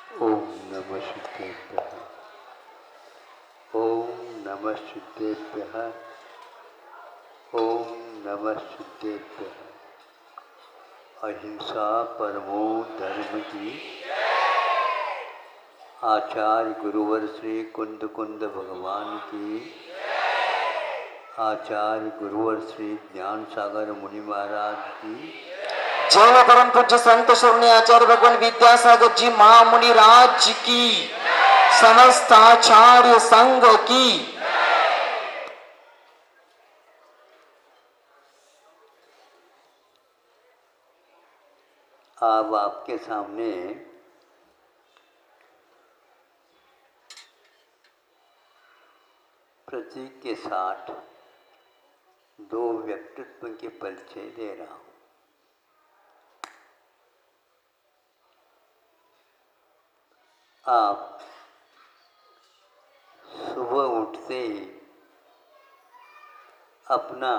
ओम नमः सिद्धेभ्यः। ओम नमः सिद्धेभ्यः। ओम नमः सिद्धेभ्यः। अहिंसा परमो धर्म की। आचार्य गुरुवर श्री कुंद कुंद भगवान की। आचार्य गुरुवर श्री ज्ञान सागर मुनि महाराज की। जय परम पूज्य संत शरण्य आचार्य भगवान विद्यासागर जी महामुनि राज की। समस्त आचार्य संघ की। अब आपके सामने प्रतीक के साथ दो व्यक्तित्व के परिचय दे रहा हूं। आप सुबह उठते ही अपना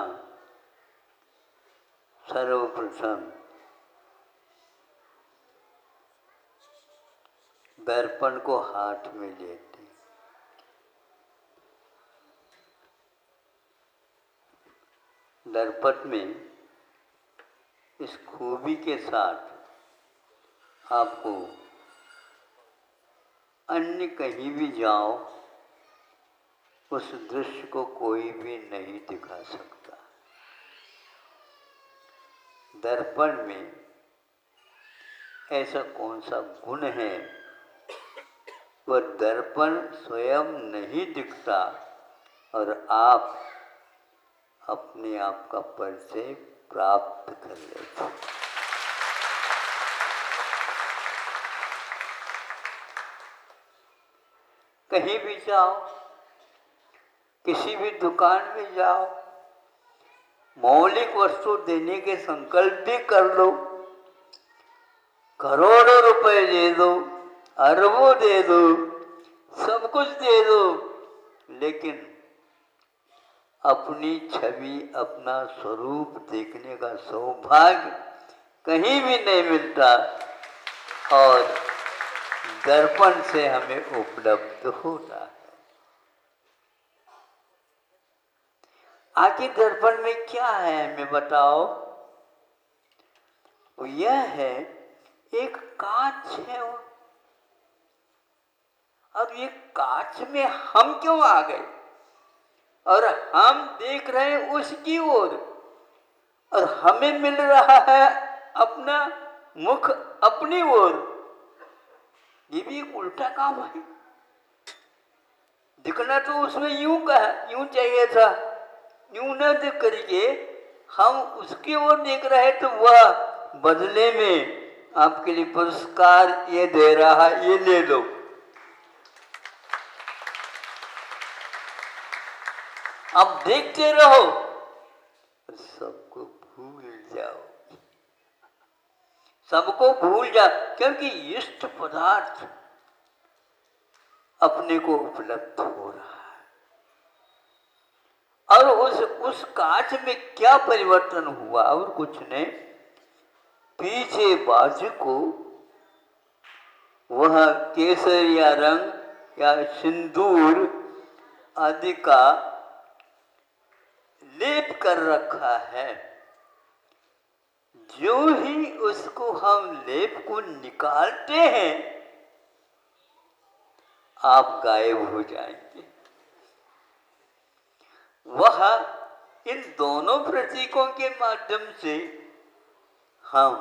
सर्वप्रथम दर्पण को हाथ में लेते, दर्पण में इस खूबी के साथ आपको अन्य कहीं भी जाओ उस दृश्य को कोई भी नहीं दिखा सकता। दर्पण में ऐसा कौन सा गुण है वह दर्पण स्वयं नहीं दिखता और आप अपने आप का परिचय प्राप्त कर लेते। कहीं भी जाओ, किसी भी दुकान में जाओ, मौलिक वस्तु देने के संकल्प भी कर लो, करोड़ों रुपए दे दो, अरबों दे दो, सब कुछ दे दो, लेकिन अपनी छवि, अपना स्वरूप देखने का सौभाग्य कहीं भी नहीं मिलता और दर्पण से हमें उपलब्ध होता है। आखिर दर्पण में क्या है हमें बताओ। वो यह है, एक कांच है वो, और ये कांच में हम क्यों आ गए और हम देख रहे हैं उसकी ओर और हमें मिल रहा है अपना मुख अपनी ओर। ये भी एक उल्टा काम है। दिखना तो उसमें यूं चाहिए था, यूं न देख करके हम उसकी ओर देख रहे तो वह बदले में आपके लिए पुरस्कार ये दे रहा है, ये ले लो। अब देखते रहो, सबको भूल जाओ, सबको भूल जाओ, क्योंकि इष्ट पदार्थ अपने को उपलब्ध हो रहा है। और उस कांच में क्या परिवर्तन हुआ और कुछ नहीं, पीछे बाजू को वह केसरिया रंग या सिंदूर आदि का लेप कर रखा है। जो ही उसको हम लेप को निकालते हैं आप गायब हो जाएंगे। वह इन दोनों प्रतीकों के माध्यम से हम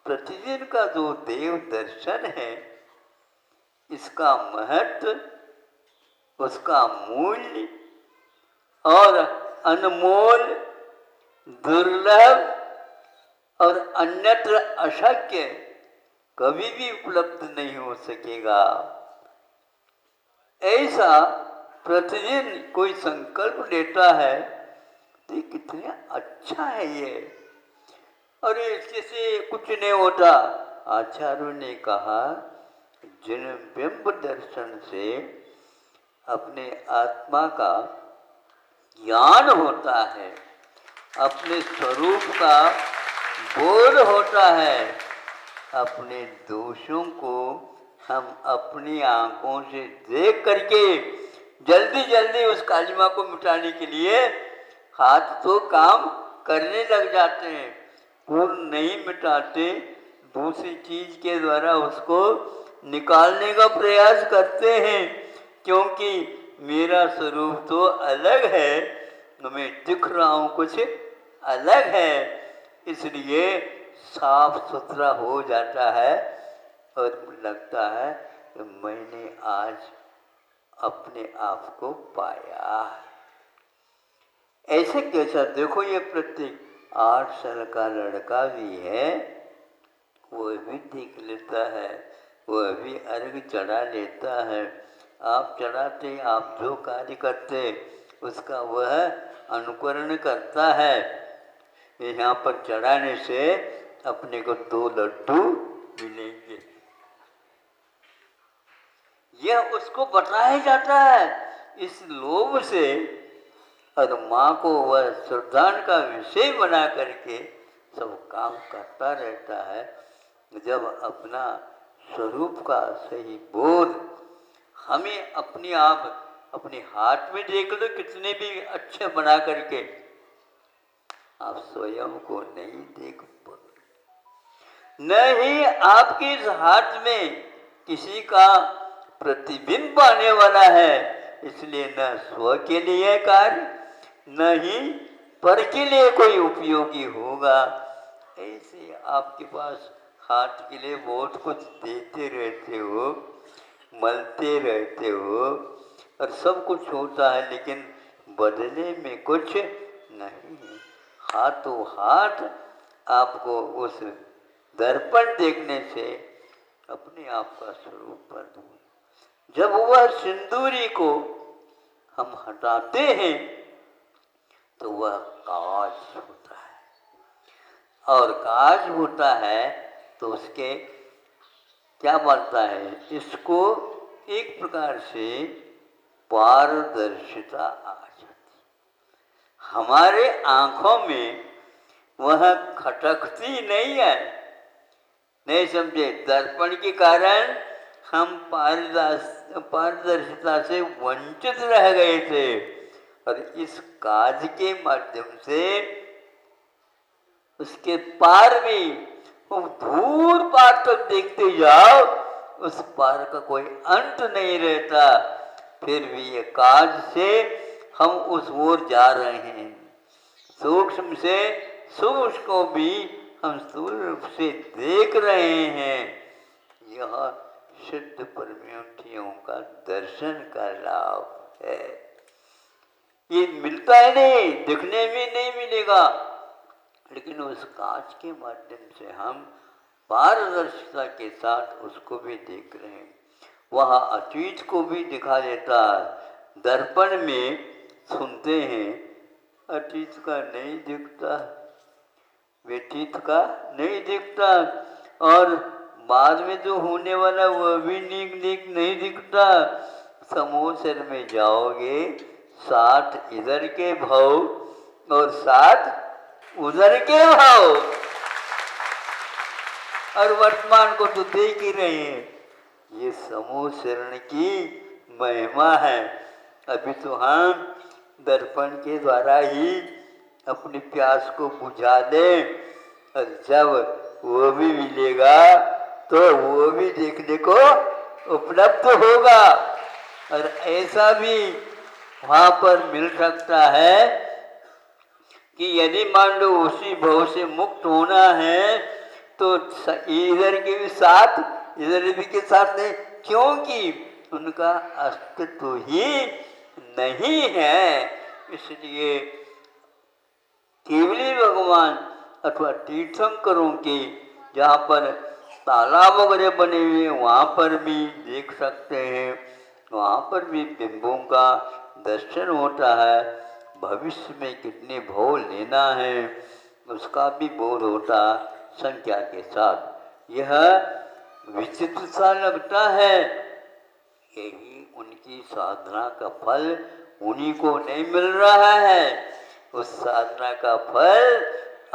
प्रतिदिन का जो देव दर्शन है, इसका महत्व, उसका मूल्य और अनमोल, दुर्लभ और अन्यत्र अशक्य कभी भी उपलब्ध नहीं हो सकेगा। ऐसा प्रतिदिन कोई संकल्प लेता है तो कितना अच्छा है ये, और इससे कुछ नहीं होता। आचार्यों ने कहा, जिन बिंब दर्शन से अपने आत्मा का ज्ञान होता है, अपने स्वरूप का बोध होता है, अपने दोषों को हम अपनी आंखों से देख करके जल्दी जल्दी उस काली माँ को मिटाने के लिए हाथ तो काम करने लग जाते हैं, पूर्ण नहीं मिटाते, दूसरी चीज के द्वारा उसको निकालने का प्रयास करते हैं, क्योंकि मेरा स्वरूप तो अलग है, मैं दिख रहा हूँ कुछ अलग है, इसलिए साफ सुथरा हो जाता है और लगता है कि मैंने आज अपने आप को पाया। ऐसे कैसा देखो, ये प्रत्येक 8 साल का लड़का भी है, वह भी देख लेता है, वह भी अर्घ चढ़ा लेता है। आप चढ़ाते, आप जो कार्य करते उसका वह अनुकरण करता है। यहाँ पर चढ़ाने से अपने को 2 लड्डू मिलेंगे, यह उसको बताया जाता है। इस लोभ से और माँ को वह श्रद्धान का विषय बना करके सब काम करता रहता है। जब अपना स्वरूप का सही बोध हमें अपने आप अपने हाथ में देख लो, कितने भी अच्छे बना करके आप स्वयं को नहीं देख पाओगे, न ही आपके इस हाथ में किसी का प्रतिबिंब आने वाला है, इसलिए न स्व के लिए कार्य न ही पर के लिए कोई उपयोगी होगा। ऐसे आपके पास हाथ के लिए बहुत कुछ देते रहते हो, मलते रहते हो और सब कुछ होता है, लेकिन बदले में कुछ नहीं है। हाथों हाथ आपको उस दर्पण देखने से अपने आप का स्वरूप पर दूर। जब वह सिंदूरी को हम हटाते हैं तो वह काज होता है, और काज होता है तो उसके क्या बनता है, इसको एक प्रकार से पारदर्शिता आ जाती। हमारे आंखों में वह खटकती नहीं है, नहीं समझे, दर्पण के कारण हम पारदर्शिता से वंचित रह गए थे, और इस काज के माध्यम से उसके पार में दूर पार तक देखते जाओ, उस पार का कोई अंत नहीं रहता। फिर भी ये काज से हम उस ओर जा रहे हैं, सूक्ष्म से सूक्ष्म को भी हम स्थूल रूप से देख रहे हैं। यह सिद्ध परमेष्ठियों का दर्शन का लाभ है। ये मिलता है नहीं, दिखने में नहीं मिलेगा, लेकिन उस कांच के माध्यम से हम पारदर्शिता के साथ उसको भी देख रहे हैं। वह अतीत को भी दिखा देता है। दर्पण में सुनते हैं, अतीत का नहीं दिखता, व्यतीत का नहीं दिखता, और बाद में जो होने वाला वह भी नहीं दिखता। समोसर में जाओगे, 60 इधर के भाव और 60 उधर के भाव, और वर्तमान को तो देख ही रहे हैं। ये समूह शरण की महिमा है। अभी तो हम दर्पण के द्वारा ही अपनी प्यास को बुझा दें, और जब वो भी मिलेगा तो वो भी देखने को उपलब्ध होगा। और ऐसा भी वहाँ पर मिल सकता है कि यदि मान लो उसी भव से मुक्त होना है तो इधर के भी साथ इधर भी के साथ नहीं, क्योंकि उनका अस्तित्व ही नहीं है। इसलिए केवली भगवान अथवा तीर्थंकरों के जहाँ पर तालाब वगैरह बने हुए वहाँ पर भी देख सकते हैं, वहाँ पर भी बिंबों का दर्शन होता है। भविष्य में कितने भाव लेना है उसका भी बोध होता संख्या के साथ। यह विचित्र सा लगता है, यही उनकी साधना का फल उन्हीं को नहीं मिल रहा है। उस साधना का फल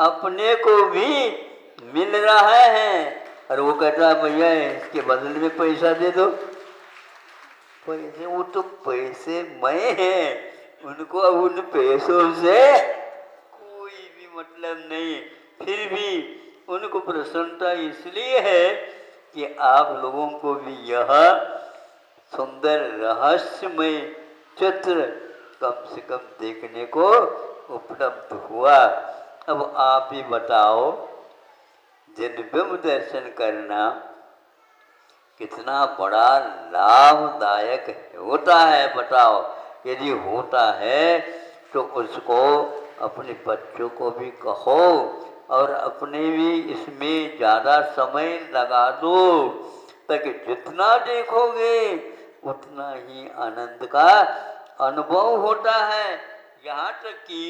अपने को भी मिल रहा है। और वो कहता है भैया इसके बदले में पैसा दे दो। पैसे, वो तो पैसे मैं हैं, उनको अब उन पैसों से कोई भी मतलब नहीं। फिर भी उनको प्रसन्नता इसलिए है कि आप लोगों को भी यह सुंदर रहस्यमय चित्र कम से कम देखने को उपलब्ध हुआ। अब आप ही बताओ, जन्मबिंब दर्शन करना कितना बड़ा लाभदायक होता है बताओ। यदि होता है तो उसको अपने बच्चों को भी कहो और अपने भी इसमें ज़्यादा समय लगा दो, ताकि जितना देखोगे उतना ही आनंद का अनुभव होता है। यहाँ तक कि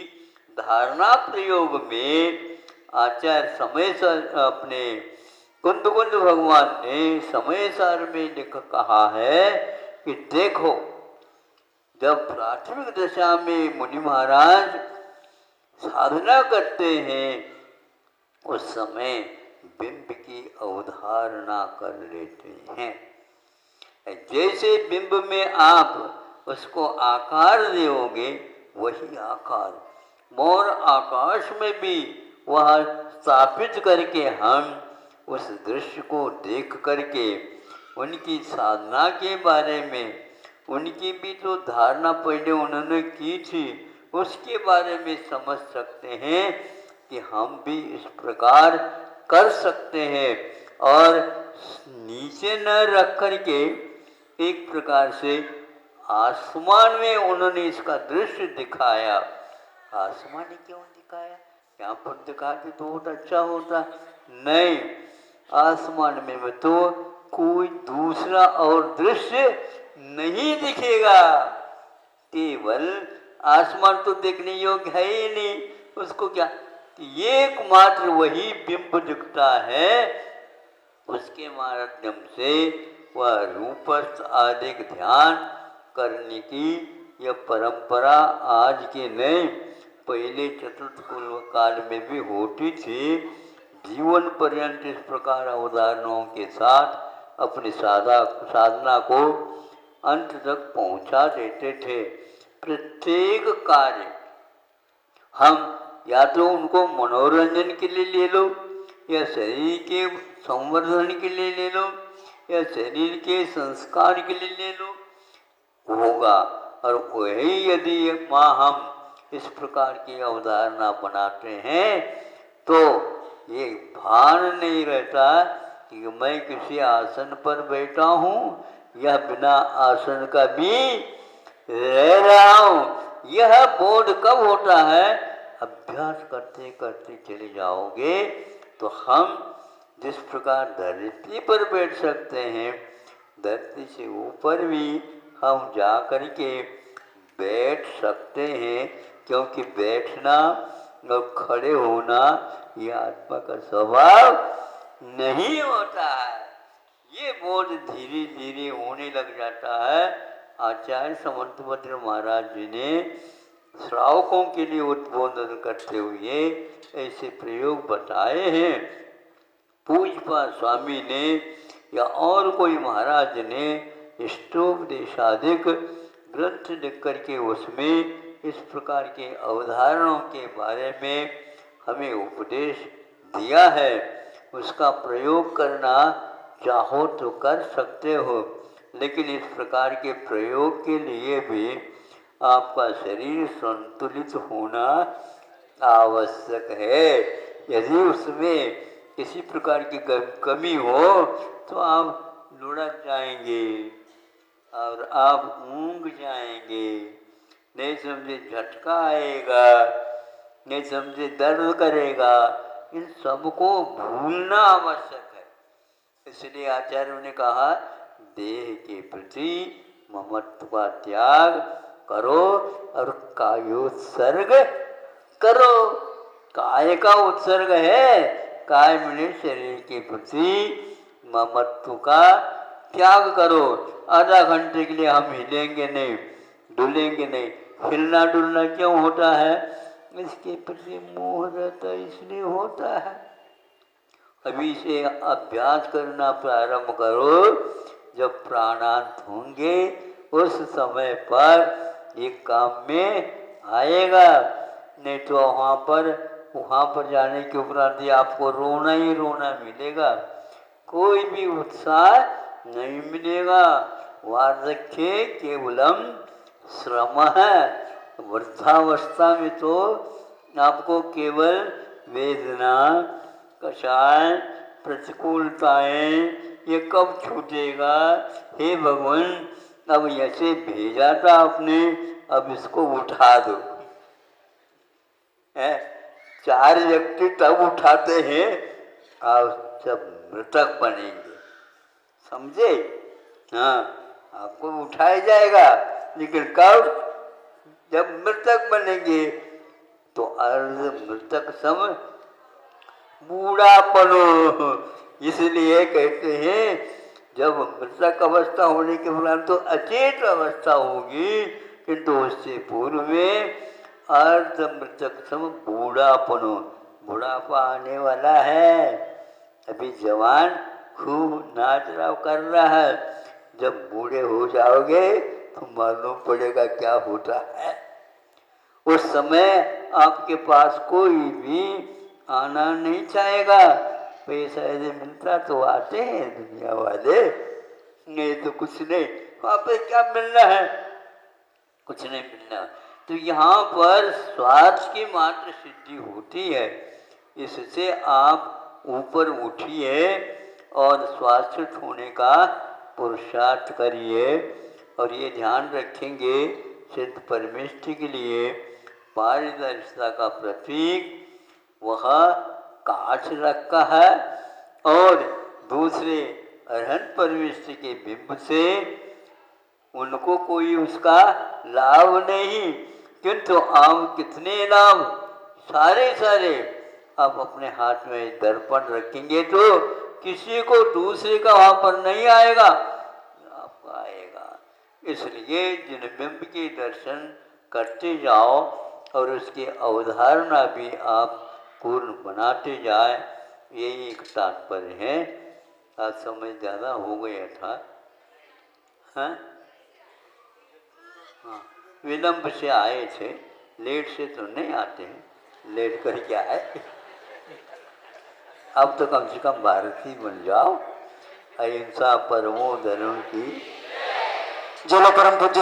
धारणा प्रयोग में आचार्य समय से अपने कुंद भगवान ने समय सार में लिख कहा है कि देखो, जब प्राथमिक दशा में मुनि महाराज साधना करते हैं उस समय बिंब की अवधारणा कर लेते हैं। जैसे बिंब में आप उसको आकार दोगे वही आकार मोर आकाश में भी वह स्थापित करके हम उस दृश्य को देख करके उनकी साधना के बारे में, उनकी भी जो धारणा पहले उन्होंने की थी उसके बारे में समझ सकते हैं कि हम भी इस प्रकार कर सकते हैं। और नीचे न रख करके एक प्रकार से आसमान में उन्होंने इसका दृश्य दिखाया। आसमान ने क्यों दिखाया? यहाँ पर दिखाते तो बहुत अच्छा होता। नहीं, आसमान में तो कोई दूसरा और दृश्य नहीं दिखेगा। केवल आसमान तो देखने योग्य है ही नहीं, उसको क्या एकमात्र वही बिंब दिखता है। उसके माध्यम से वह रूपस्थ आदि ध्यान करने की यह परंपरा आज के नहीं, पहले चतुर्थ काल में भी होती थी। जीवन पर्यंत इस प्रकार अवधारणाओं के साथ अपनी साधना को अंत तक पहुंचा देते थे। प्रत्येक कार्य हम या तो उनको मनोरंजन के लिए ले लो, या शरीर के संवर्धन के लिए ले लो, या शरीर के संस्कार के लिए ले लो, होगा। और वही यदि माँ हम इस प्रकार की अवधारणा बनाते हैं तो ये भान नहीं रहता कि मैं किसी आसन पर बैठा हूँ या बिना आसन का भी रह रहा हूँ। यह बोध कब होता है? अभ्यास करते करते चले जाओगे तो हम जिस प्रकार धरती पर बैठ सकते हैं, धरती से ऊपर भी हम जा कर के बैठ सकते हैं, क्योंकि बैठना और खड़े होना ये आत्मा का स्वभाव नहीं होता है। ये बोध धीरे धीरे होने लग जाता है। आचार्य समंतभद्र महाराज जी ने श्रावकों के लिए उद्बोधन करते हुए ऐसे प्रयोग बताए हैं। पूज्यपाद स्वामी ने या और कोई महाराज ने इष्टोपदेशादिक ग्रंथ लिख करके उसमें इस प्रकार के अवधारणाओं के बारे में हमें उपदेश दिया है। उसका प्रयोग करना चाहो तो कर सकते हो, लेकिन इस प्रकार के प्रयोग के लिए भी आपका शरीर संतुलित होना आवश्यक है। यदि उसमें किसी प्रकार की कमी हो तो आप लुढ़क जाएंगे और आप ऊँघ जाएंगे, नहीं समझे झटका आएगा, नहीं समझे दर्द करेगा। इन सबको भूलना आवश्यक है। इसलिए आचार्यों ने कहा देह के प्रति ममत्व का त्याग करो और कायोत्सर्ग करो। काय का उत्सर्ग है, काय मिले शरीर के प्रति ममत्व का त्याग करो। आधा घंटे के लिए हम हिलेंगे नहीं, डुलेंगे नहीं। हिलना डुलना क्यों होता है? इसके प्रति मोह रहता है, इसलिए होता है। अभी से अभ्यास करना प्रारंभ करो। जब प्राणांत होंगे उस समय पर ये काम में आएगा। नहीं तो वहाँ पर जाने के उपरांत आपको रोना ही रोना मिलेगा, कोई भी उत्साह नहीं मिलेगा। वार्धक्य केवलम श्रम है। वृद्धावस्था में तो आपको केवल वेदना, कषाय, प्रतिकूलताएं, ये कब छूटेगा? हे भगवान, अब ऐसे भेजा था आपने, अब इसको उठा दो। है 4 व्यक्ति तब उठाते हैं आप जब मृतक बनेंगे, समझे? हाँ, आपको उठाया जाएगा, लेकिन कब? जब मृतक बनेंगे। तो अर्ध मृतक सम बूढ़ापनो, इसलिए कहते हैं जब मृतक अवस्था होने के बाद तो अचेत अवस्था होगी, किंतु उससे पूर्व में अर्ध मृतक सम बूढ़ापनो, बुढ़ापा आने वाला है। अभी जवान खूब नाच रहा कर रहा है, जब बूढ़े हो जाओगे तो मालूम पड़ेगा क्या होता है। उस समय आपके पास कोई भी आना नहीं चाहेगा। पैसा यदि मिलता तो आते हैं दुनिया वाले, नहीं तो कुछ नहीं। वहाँ पे क्या मिलना है? कुछ नहीं मिलना। तो यहाँ पर स्वार्थ की मात्र सिद्धि होती है। इससे आप ऊपर उठिए और स्वास्थ्य होने का पुरुषार्थ करिए। और ये ध्यान रखेंगे, सिद्ध परमेष्ठि के लिए पारदर्शिता का प्रतीक वह कांच रखा है, और दूसरे अरहंत परमेष्ठि के बिंब से उनको कोई उसका लाभ नहीं, किंतु आप कितने लाभ, सारे आप अपने हाथ में दर्पण रखेंगे तो किसी को दूसरे का वहाँ पर नहीं आएगा, आपका आएगा। इसलिए जिन बिंब के दर्शन करते जाओ और उसकी अवधारणा भी आप पूर्ण बनाते जाए, यही एक तात्पर्य है। आज समय ज़्यादा हो गया था। हाँ, विलंब से आए थे, लेट से तो नहीं आते हैं, लेट करके आए। अब तो कम से कम भारतीय बन जाओ। अहिंसा परमो धर्म की। जो लोग परम पूज्य